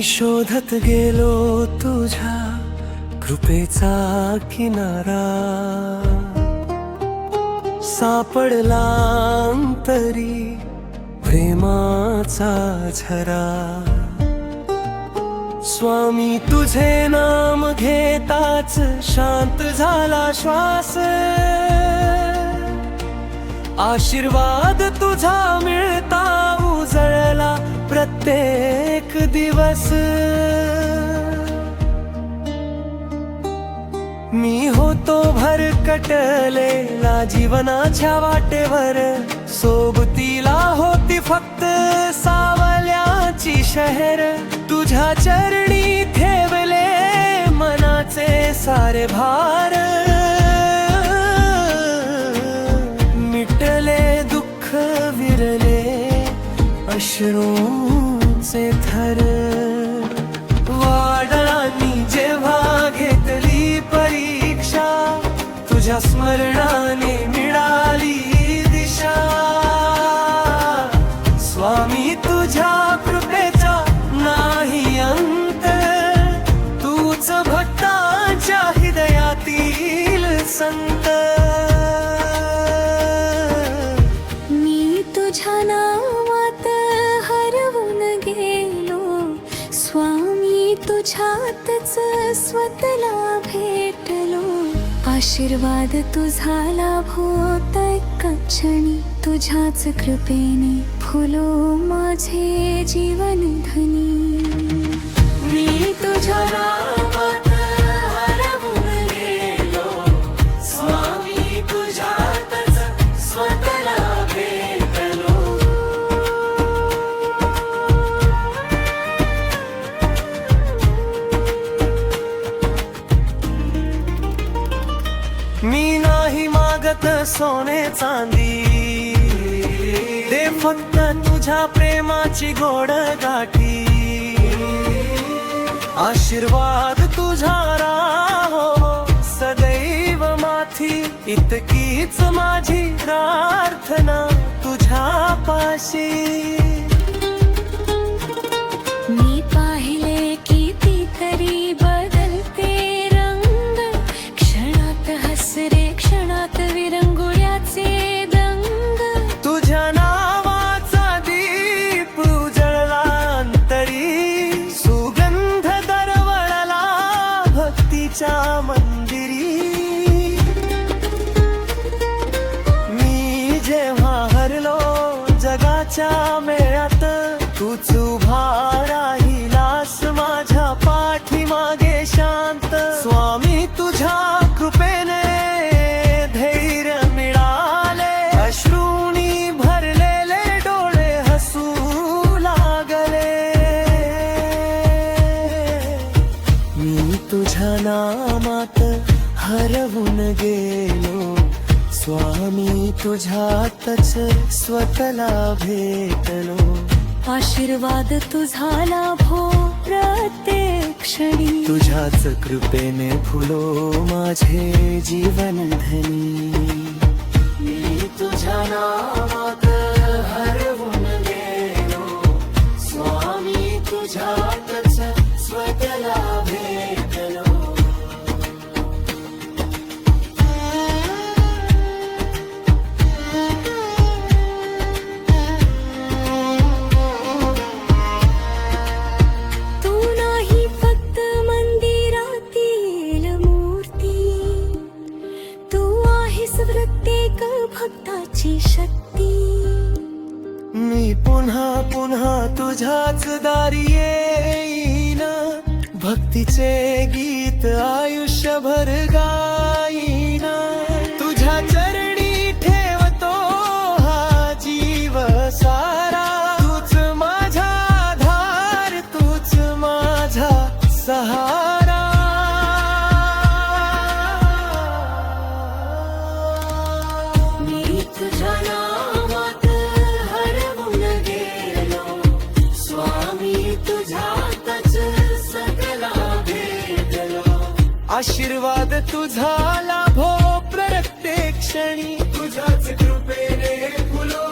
शोधत गेलो तुझ्या कृपेचा किनारा, सापडला अंतरी प्रेमाचा झरा। स्वामी तुझे नाम घेताच शांत झाला श्वास, आशीर्वाद तुझा मिळता उजळला प्रत्येक दिवस। मी होतो भरकटलेला जीवनाच्या वाटेवर, सोबतीला होती फक्त सावल्याची शहर। तुझ्या चरणी ठेवले मनाचे सारे भार, मिटले दुःख विरले अश्रूंचे थर। वादळांनी जेव्हा घेतली परीक्षा, तुझ्या स्मरणाने मिळाली दिशा। स्वामी तुझ्या कृपेचा नाही अंत, तूच भक्तांच्या हृदयातील संत। मी तुझ्या नावात हरवून गेलो, स्वामी तुझ्यातच स्वतःला भेटलो। आशीर्वाद तुझा लाभो त्या क्षणी, तुझ्याच कृपेने फुलो माझे जीवन धनी। मी तुझ्या नावात हरवून गेलो, स्वामी तुझ्यातच स्वतःला भेटलो। मी नाही मागत सोने चांदी, दे फक्त तुझ्या प्रेमाची गोड गाठी। आशीर्वाद तुझा राहो सदैव माथी, इतकीच माझी प्रार्थना तुझ्या पाशी। मी पाहिले कितीतरी बदलते रंग, क्षणात हसरे क्षणात विरंगुळ्याचे दंग। तुझ्या नावाचा दीप उजळला अंतरी, सुगंध दरवळला भक्तीच्या मंदिरी। मी जेव्हा हरलो जगाच्या मेळ्यात, तूच उभा राहिलास माझ्या पाठीमागे शांत। स्वामी तुझ्या कृपेने धैर्य मिळाले, अश्रूंनी भरलेले डोळे हसू लागले। मी तुझ्या नामात हरवून गेलो, स्वामी तुझ्यातच स्वतःला भेटलो। आशीर्वाद तुझा लाभो प्रत्येक क्षणी, तुझ्याच कृपेने फुलो माझे जीवन धनी। मी तुझ्या नामात हरवून गेलो, स्वामी तुझ्यातच स्वतःला भेटलो। तू नाही फक्त मंदिरातील मूर्ती, तू आहेस प्रत्येक भक्ताची शक्ती। मी पुन्हा पुन्हा तुझ्याच दारी येईन, भक्तीचे गीत आयुष्यभर गाईन। तुझ्या चरणी ठेवतो हा जीव सारा, तूच माझा आधार तूच माझा सहारा। मी तुझ्या नावात हरवून गेलो, स्वामी तुझ्यातच सगळा भेटलो। आशीर्वाद तुझा लाभो प्रत्येक क्षणी, तुझ्याच कृपेने फुलो